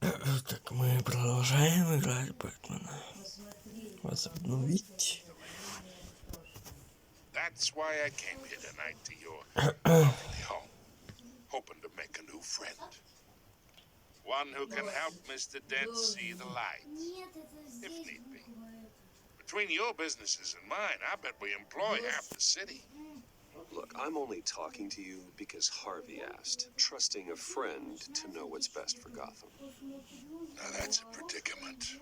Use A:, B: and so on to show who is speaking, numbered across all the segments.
A: Так, мы продолжаем играть Бэтмена. Возобновить.
B: That's why I came here tonight to your lovely home, hoping to make a new friend. One who can help Mr. Dent see the light, if need be. Between your businesses and mine, I bet we employ half the city.
C: Look, I'm only talking to you because Harvey asked, trusting a friend to know what's best for Gotham.
B: Now that's a predicament.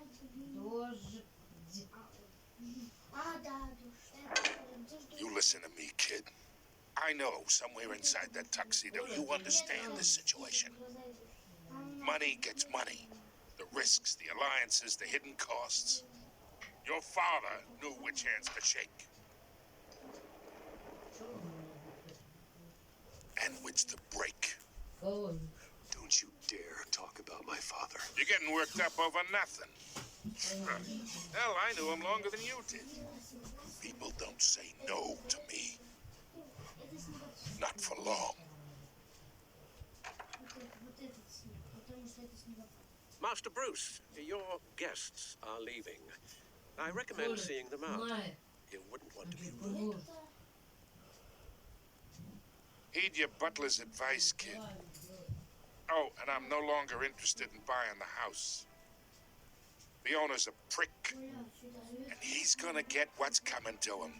B: You listen to me, kid. I know somewhere inside that tuxedo you understand this situation. Money gets money. The risks, the alliances, the hidden costs. Your father knew which hands to shake. And which to break.
C: Don't you dare talk about my father.
B: You're getting worked up over nothing. Hell, I knew him longer than you did. People don't say no to me. Not for long.
D: Master Bruce, your guests are leaving. I recommend seeing them out. You wouldn't want to be rude.
B: Heed your butler's advice, kid. Oh, and I'm no longer interested in buying the house. The owner's a prick, and he's gonna get what's coming to him.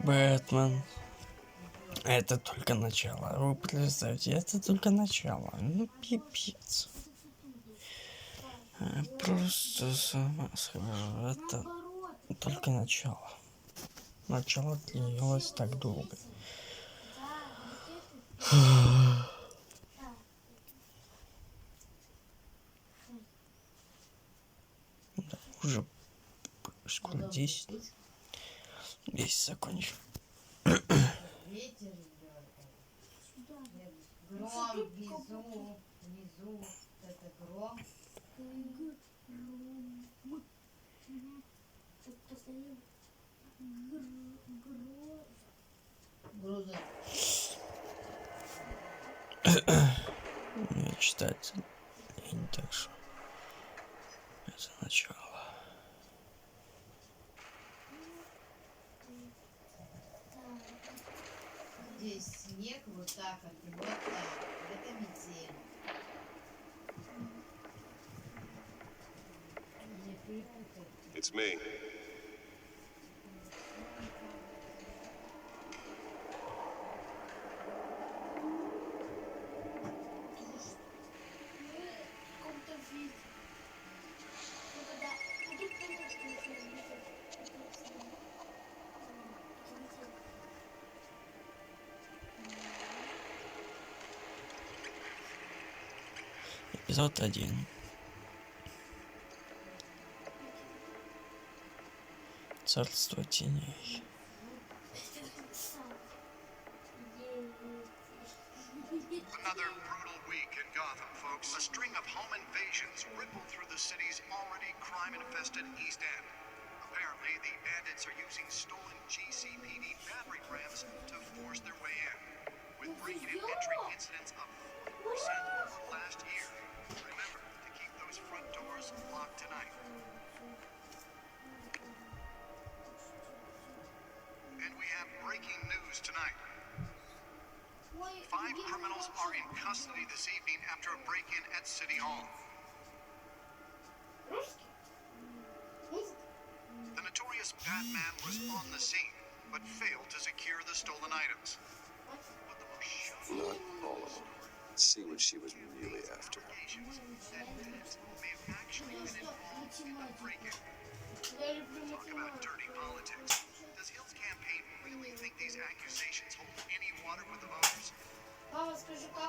A: Бэтмен. Это только начало. Вы представьте, это только начало. Ну, пипец. Просто сама скажу, это только начало. Начало длилось так долго. Да, уже скоро 10. 10 закончим.
E: Гром внизу, это гром. Груза.
A: Мне читать лень, так что это начало.
E: Здесь снег вот так, вот так. Это метель. Не перепутай.
C: It's me.
A: Эпизод 1. Царство теней.
F: Another brutal week in Gotham, folks. A string of home invasions rippled through the city's already crime-infested East End. Apparently, the bandits are using stolen GCPD battery rams to force their way in, with breaking and entry incidents up 40% last year. Remember to keep those front doors locked tonight. And we have breaking news tonight. 5 criminals are in custody this evening after a break-in at City Hall. The notorious Batman was on the scene, but failed to secure the stolen items. But the most shocking
C: Not all of them. Let's see what she was really after.
F: allegations that Dent may have actually been involved in the break-in. Talk about dirty politics. Does Hill's campaign really think these accusations hold any water with the voters?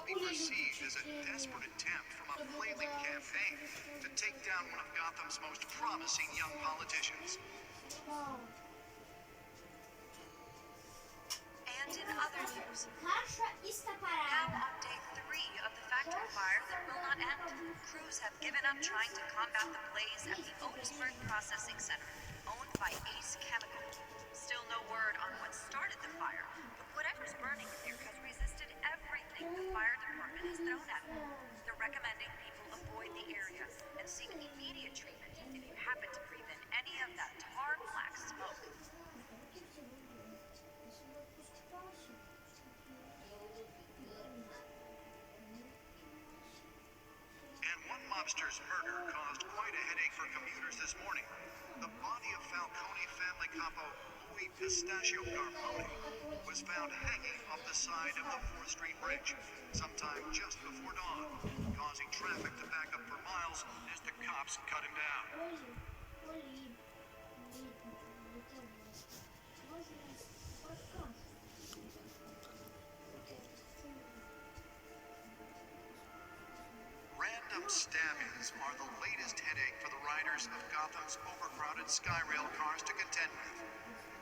F: Be perceived as a desperate attempt from a flailing campaign to take down one of Gotham's most promising young politicians.
G: And in other news, have update 3. debris of the factory fire that will not end. Crews have given up trying to combat the blaze at the Otisburg Processing Center, owned by Ace Chemical. Still no word on what started the fire, but whatever's burning here has resisted everything the fire department has thrown at it. They're recommending people avoid the area and seek immediate treatment if you happen to breathe in any of that tar black smoke.
F: And one mobster's murder caused quite a headache for commuters this morning. The body of Falcone family capo Louis Pistachio Garmoni was found hanging off the side of the 4th Street Bridge sometime just before dawn, causing traffic to back up for miles as the cops cut him down. Random stabbings are the latest headache for the riders of Gotham's overcrowded Skyrail cars to contend with.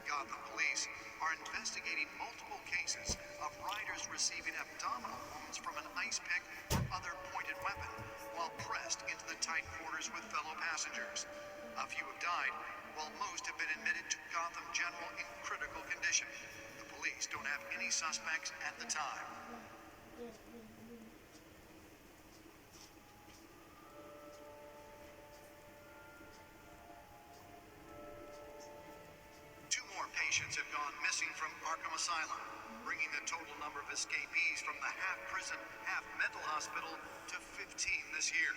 F: Gotham police are investigating multiple cases of riders receiving abdominal wounds from an ice pick or other pointed weapon while pressed into the tight quarters with fellow passengers. A few have died, while most have been admitted to Gotham General in critical condition. The police don't have any suspects at the time. Patients have gone missing from Arkham Asylum, bringing the total number of escapees from the half-prison, half-mental hospital to 15 this year.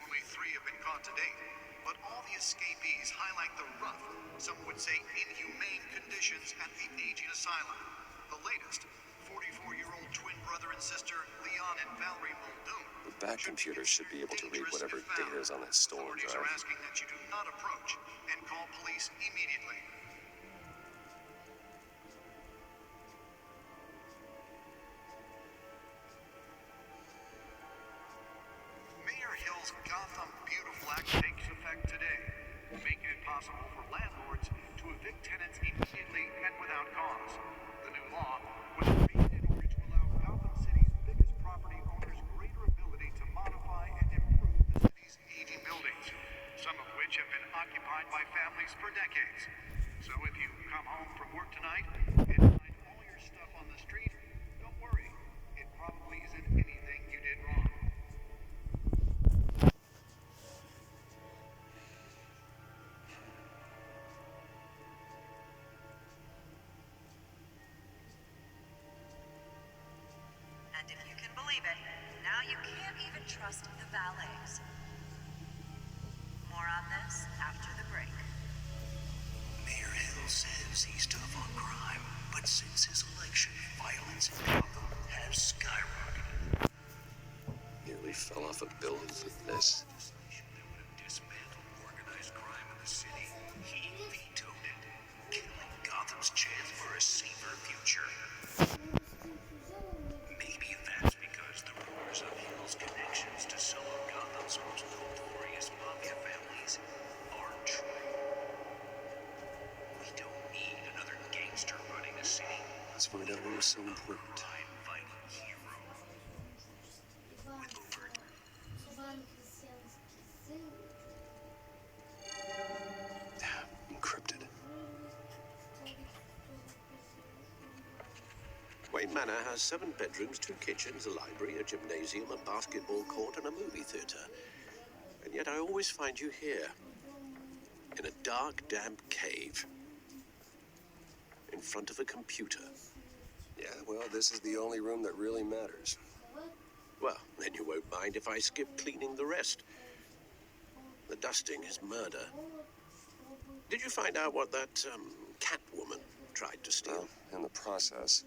F: Only 3 have been caught to date, but all the escapees highlight the rough, some would say inhumane conditions at the aging asylum. The latest, 44-year-old twin brother and sister Leon and Valerie Muldoon.
C: The back computer should be able to read whatever data is on that stolen
F: Authorities
C: drive.
F: are asking that you do not approach and call police immediately. Gotham Beautiful Act takes effect today, making it possible for landlords to evict tenants immediately and without cause. The new law was made in order to allow Gotham City's biggest property owners greater ability to modify and improve the city's aging buildings, some of which have been occupied by families for decades. So if you come home from work tonight and find all your stuff on the street, don't worry. It probably isn't anything you did wrong.
G: And if you can believe it, now you can't even trust the valets. More on this after the break.
F: Mayor Hill says he's tough on crime, but since his election, violence in Gotham has skyrocketed.
C: Nearly fell off a building for this.
F: Legislation that would have dismantled organized crime in the city. He vetoed it, killing Gotham's chance for a safer future. Maybe that's because the rumors of Hill's connections to some of Gotham's most notorious mafia families aren't true. We don't need another gangster running the city.
C: Let's find out what was so important.
F: Crime-fighting hero. With over
C: Encrypted.
D: Wayne Manor has 7 bedrooms, 2 kitchens, a library, a gymnasium, a basketball court, and a movie theater. And yet I always find you here, in a dark, damp cave, in front of a computer.
C: Yeah, well, this is the only room that really matters.
D: Well, then you won't mind if I skip cleaning the rest. The dusting is murder. Did you find out what that, cat woman tried to steal?
C: Well, in the process.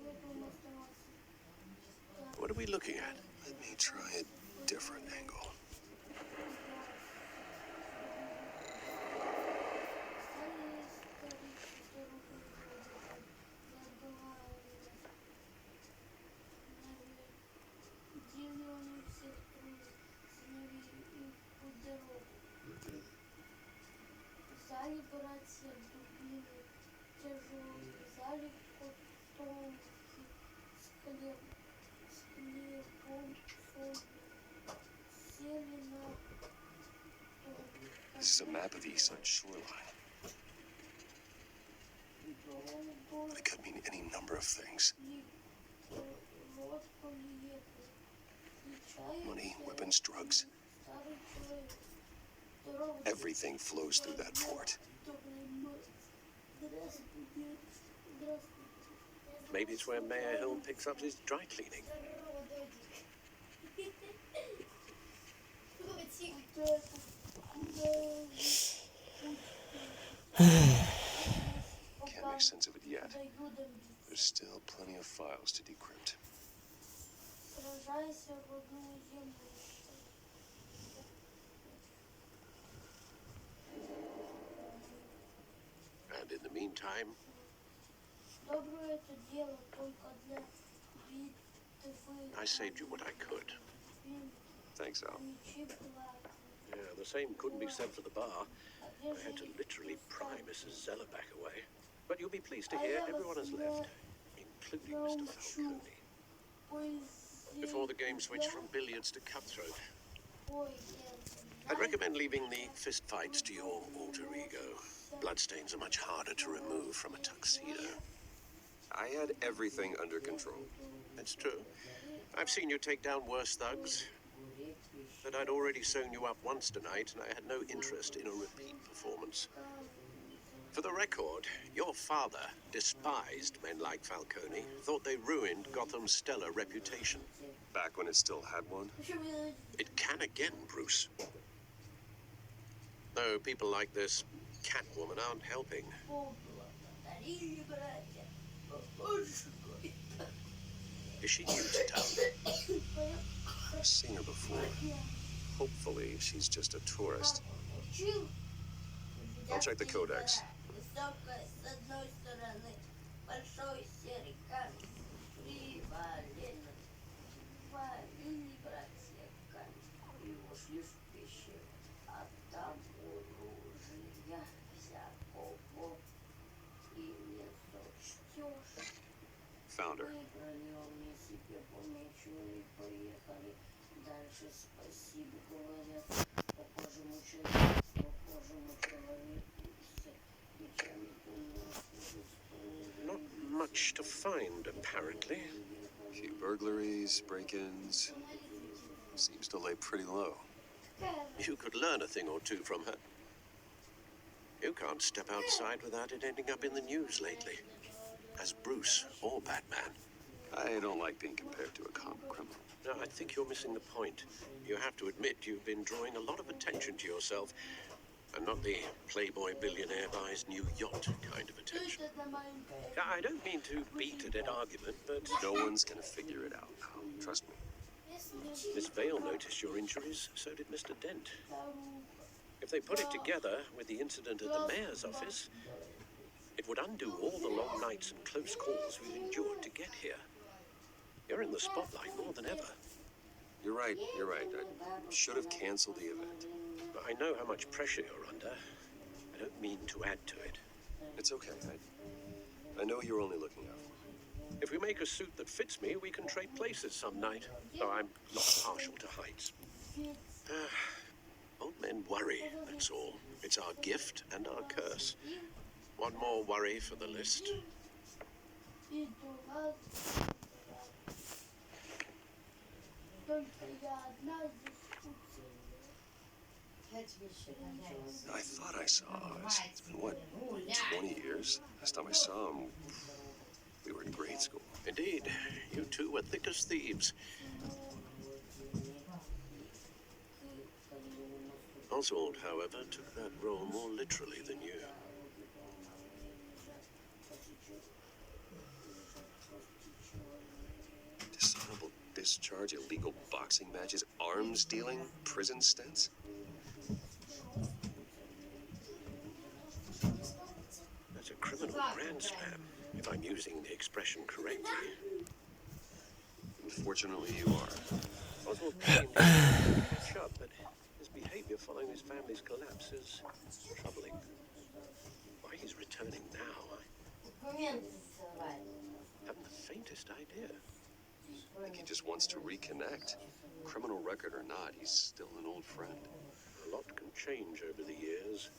D: What are we looking at?
C: Let me try a different angle.
H: Залі братья дубины, тяжелые, залі потомки, склеп, склепа.
C: This is a map of the east side shoreline. It could mean any number of things. Money, weapons, drugs. Everything flows through that port.
D: Maybe it's where Mayor Hill picks up his dry cleaning.
C: Can't make sense of it yet. There's still plenty of files to decrypt.
D: And in the meantime, I saved you what I could.
C: Thanks, Al.
D: Yeah, the same couldn't be said for the bar. I had to literally pry Mrs. Zeller back away. But you'll be pleased to hear everyone has left, including Mr. Falcone. Before the game switched from billiards to cutthroat. I'd recommend leaving the fist fights to your alter ego. Bloodstains are much harder to remove from a tuxedo.
C: I had everything under control.
D: That's true. I've seen you take down worse thugs. But I'd already sewn you up once tonight, and I had no interest in a repeat performance. For the record, your father despised men like Falcone, thought they ruined Gotham's stellar reputation.
C: Back when it still had one?
D: It can again, Bruce. Though people like this Catwoman aren't helping. Is she new to town?
C: I've seen her before. Hopefully, she's just a tourist. I'll check the codex. Found her.
D: Not much to find, apparently.
C: A few burglaries, break-ins. Seems to lay pretty low.
D: You could learn a thing or two from her. You can't step outside without it ending up in the news lately. As Bruce or Batman.
C: I don't like being compared to a common criminal.
D: No, I think you're missing the point. You have to admit you've been drawing a lot of attention to yourself, and not the playboy billionaire buys new yacht kind of attention. I don't mean to beat a dead argument, but
C: No one's gonna figure it out, Al. Trust me.
D: Miss Vale noticed your injuries, so did Mr. Dent. If they put it together with the incident at the mayor's office, it would undo all the long nights and close calls we've endured to get here. You're in the spotlight more than ever.
C: You're right. I should have canceled the event.
D: But I know how much pressure you're under. I don't mean to add to it.
C: It's okay. I know you're only looking out for me.
D: If we make a suit that fits me, we can trade places some night. Though I'm not partial to heights. Old men worry, that's all. It's our gift and our curse. One more worry for the list.
C: I thought I saw Oz. It's been, what, 20 years? Last time I saw him, we were in grade school.
D: Indeed, you two were thick as thieves. Oswald, however, took that role more literally than you.
C: Dishonorable discharge, illegal boxing matches, arms dealing, prison stints.
D: That's a criminal grand slam, if I'm using the expression correctly.
C: Unfortunately, you are.
D: Oswald claimed he tried to catch up, but his behavior following his family's collapse is troubling. Why he's returning now, I haven't the faintest idea.
C: I think he just wants to reconnect. Criminal record or not, he's still an old friend.
D: A lot can change over the years.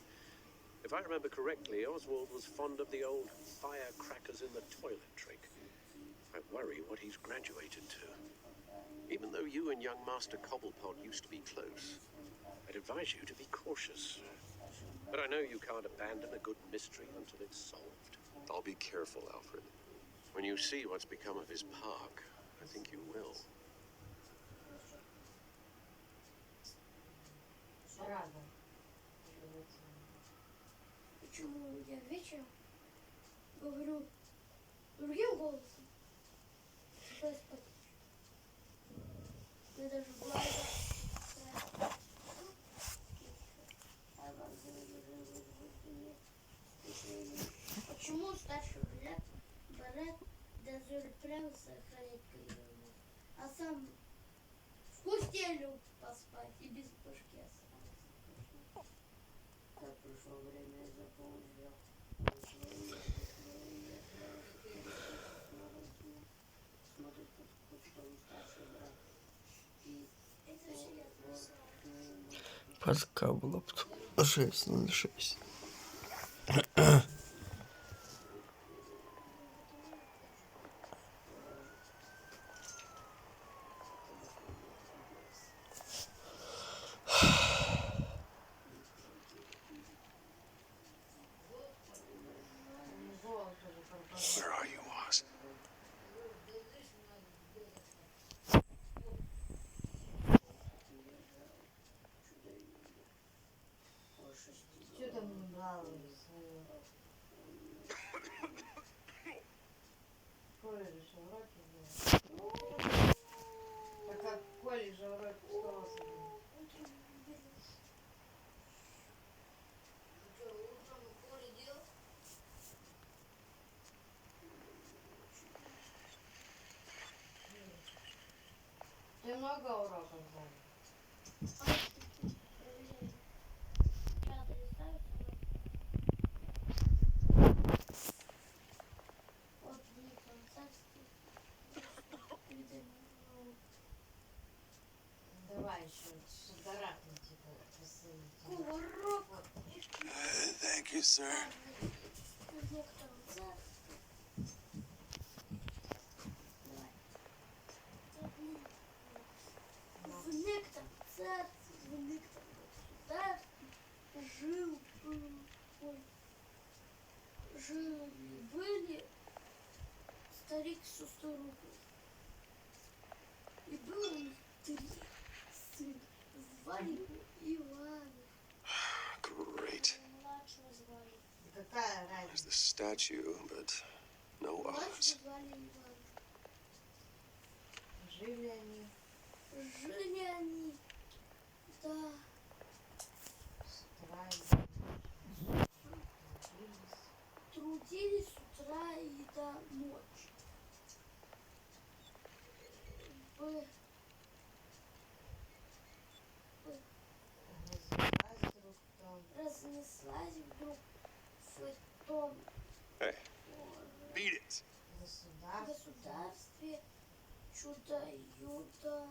D: If I remember correctly, Oswald was fond of the old firecrackers in the toilet trick. I worry what he's graduated to. Even though you and young Master Cobblepot used to be close, I'd advise you to be cautious. But I know you can't abandon a good mystery until it's solved.
C: I'll be careful, Alfred.
D: When you see what's become of his park, I think you will.
E: Рада.
H: Почему я вечером говорю другим голосом? Что спать? Я даже почему старший брат даже прямо сохранять карьеру, а сам в постелю поспать и без башки остался? Как пришло время, я запомнил. Смотрит, что он старший брат. И это же я
A: Подка была потом 6:06.
C: Where are you, Oz?
E: Что там не балуешься? Коля же уроки делает. Так как Коля же уроки что Ты много уроков взял? Давай еще фотографию типа посылить.
C: Thank you, sir.
H: В некотором царстве, в некотором государстве жили старик с сестрой. И было у них 3 сына. Звали его Иван.
C: Great.
H: Младшего звали.
E: Какая
C: There's
E: разница?
C: the statue, but no Oz.
H: Младшего звали Иван.
E: Жили они
H: Жили они, да, трудились с утра и до ночи. Разнеслась вдруг в том
C: Hey, beat it.
H: государстве чудо-юдо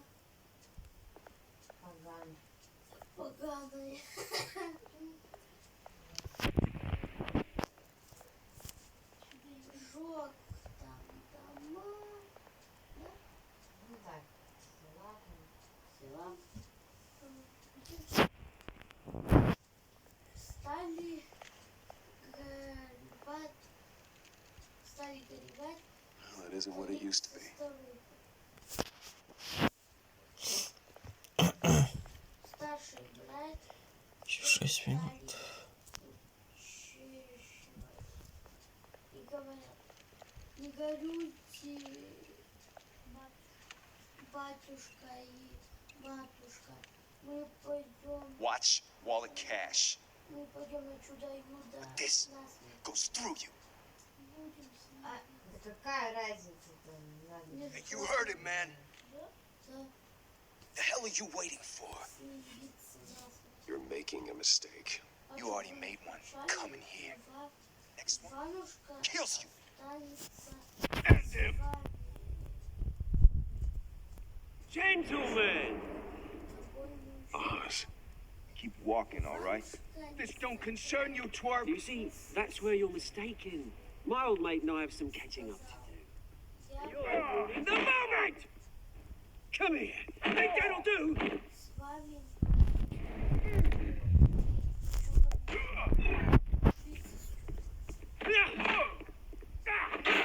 H: поганое. Жёг там дома, да?
E: Ну так,
H: Села. Стали горевать.
C: Well, that isn't what it used to be.
H: Старший брат
A: Еще 6 минут.
H: и говорят, не горюйте, батюшка и матушка, мы пойдем
I: Wallet cash.
H: на чудо-юдо.
I: This
H: Нас
I: goes through you.
H: будем с
E: А
H: ними.
E: да какая разница-то? Надо.
I: Hey, you heard it, man.
H: Да,
I: The hell are you waiting for?
H: смеется нас.
C: You're making a mistake.
I: You already made one. Come in here. Next one
H: Иванушка
I: kills you.
H: останется
I: End him.
H: с вами.
J: Gentlemen!
C: Oz.
I: Keep walking, all right? This don't concern you, twerp.
J: You see, that's where you're mistaken. My old mate and I have some catching up to do. You're ruining the moment! Come here. Think that'll do?
H: С вами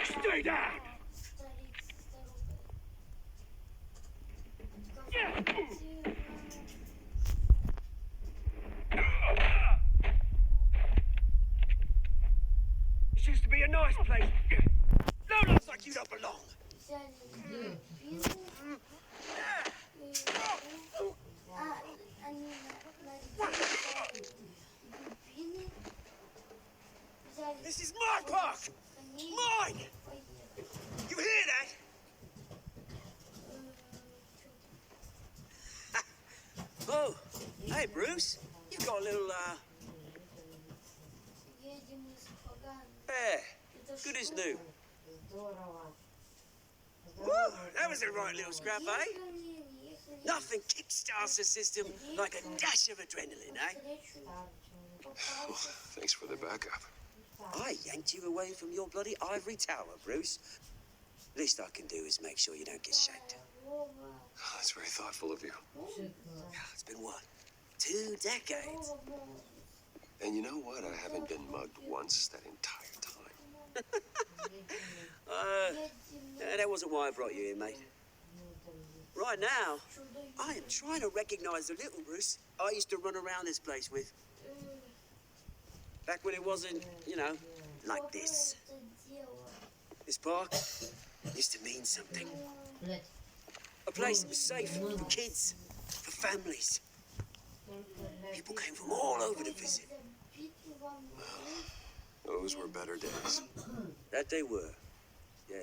J: Stay down!
H: старик с дорогой.
J: This used to be a nice place. No, looks like you don't belong.
H: Взяли дубину. Они нарезали дубины. Взяли
J: This is my park!
H: коней.
J: Mine!
H: Поехали.
J: You hear that? Oh, hey, Bruce. You've got a little,
H: Едем из Пагана.
J: hair.
H: Это
J: Good as
H: что?
J: new.
E: Здорово.
J: Woo! That was a right little scrap, eh?
H: Ехали.
J: Nothing kickstarts the system like a dash of adrenaline, eh?
H: Встречу
C: Well,
H: попался.
C: thanks for the backup.
J: I yanked you away from your bloody ivory tower, Bruce. Least I can do is make sure you don't get shanked.
H: Здорово.
C: Oh, that's very thoughtful of you.
J: It's been what? 2 decades?
H: Здорово, молодец.
C: And you know what? I haven't been mugged once that entire time.
H: Едем
J: That wasn't why I brought you here, mate. Right now,
H: чудо.
J: I am trying to recognize the little Bruce I used to run around this place with. Back when it wasn't, you know, like this.
H: Это дело.
J: This park used to mean something.
E: Блядь.
J: A place that was safe for kids, for families. People came from all over to visit.
H: Битву вам
C: Those were better days.
J: That they were, yeah.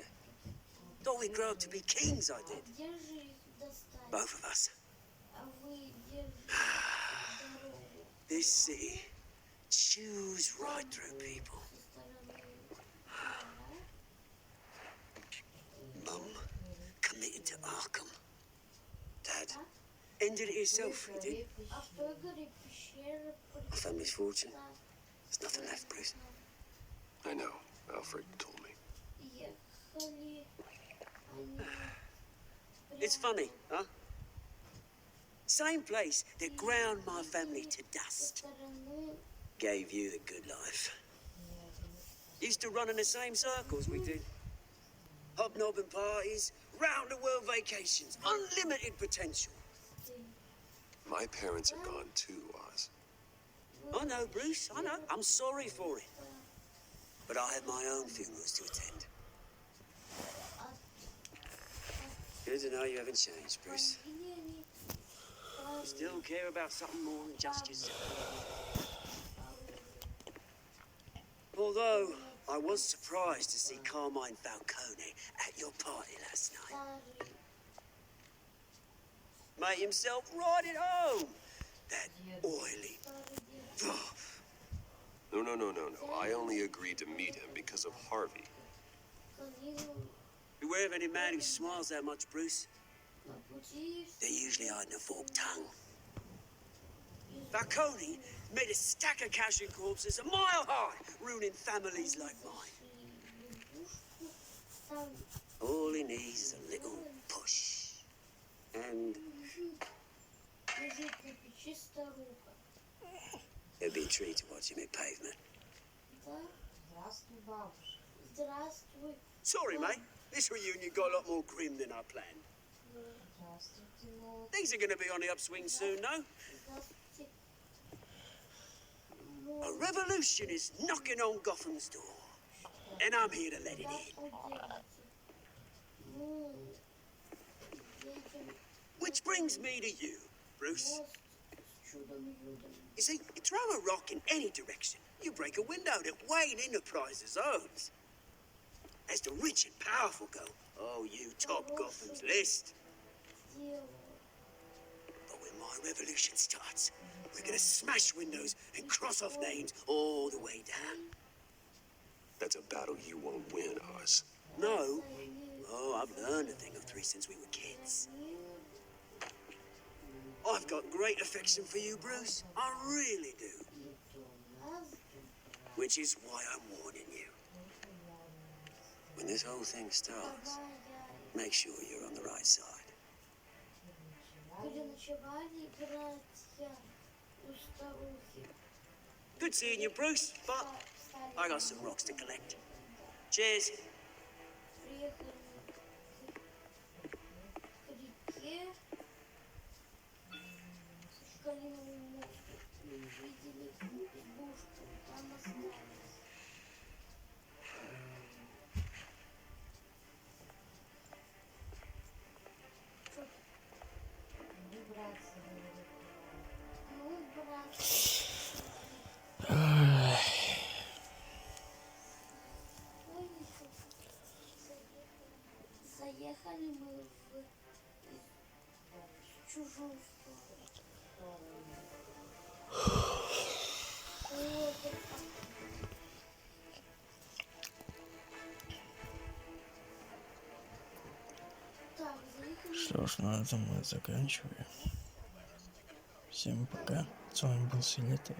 J: Thought we'd grow up to be kings, I did.
H: Где же их достать?
J: Both of us.
H: А вы держите дорогу
J: This city chews right through people.
H: со стороны.
J: Mum committed to Arkham. Dad ended it himself, he did.
H: А в той горе пещера
J: My family's fortune. There's nothing left, Bruce.
C: I know. Alfred told me.
H: ехали. Они
J: It's funny, huh? Same place that ground my family to
H: со
J: dust.
H: стороны.
J: Gave you the good life. Used to run in the same circles we did. Hobnobbing parties, round-the-world vacations, unlimited potential.
C: My parents are gone too, Oz.
J: I know, Bruce, I know. I'm sorry for it. But I had my own funerals to attend. Good to know you haven't changed, Bruce.
H: Фамилии
J: You still care about something more than just yourself. Although, I was surprised to see Carmine Falcone at your party last night.
H: старый.
J: Made himself right at home. That oily.
H: Старый дед.
C: No. I only agreed to meet him because of Harvey.
H: Ходил
J: Beware of any man who smiles that much, Bruce.
H: на пути.
J: They're usually hiding a forked tongue. Falcone made a stack of cash and corpses a mile high, ruining families like mine.
H: Сам
J: All he needs is a little push. And
H: лежит на печи старуха.
J: it'd be a treat to watch him hit pavement.
H: Да?
E: Здравствуй, бабушка.
H: Здравствуй.
J: Sorry, mate. This reunion got a lot more grim than I planned.
E: Здравствуйте, молодцы.
J: Things are going to be on the upswing soon, no?
H: Здравствуйте.
J: A revolution is knocking on Gotham's door. And I'm here to let it in.
H: Ну, едем
J: Which brings me to you, Bruce.
H: мост с чудом-юдом.
J: You see, you throw a rock in any direction, you break a window that Wayne Enterprises owns. As the rich and powerful go, oh, you top Gotham's list.
H: Дело.
J: But when my revolution starts, we're gonna smash windows and cross off names all the way down.
C: That's a battle you won't win, Oz.
J: No? Oh, I've learned a thing or three since we were kids. I've got great affection for you, Bruce. I really do. Which is why I'm warning you. When this whole thing starts, make sure you're on the right side.
H: Переночевали братья у старухи.
J: Good seeing you, Bruce, but I got some rocks to collect. Cheers.
H: Приехали к реке, к Калиновому мосту, увидели избушку, там остались. Чё? Ну, братцы. Ой, заехали мы в чужую сторону. Так, заехали.
A: Что ж, на этом мы заканчиваем. Всем пока. С вами был Синетый.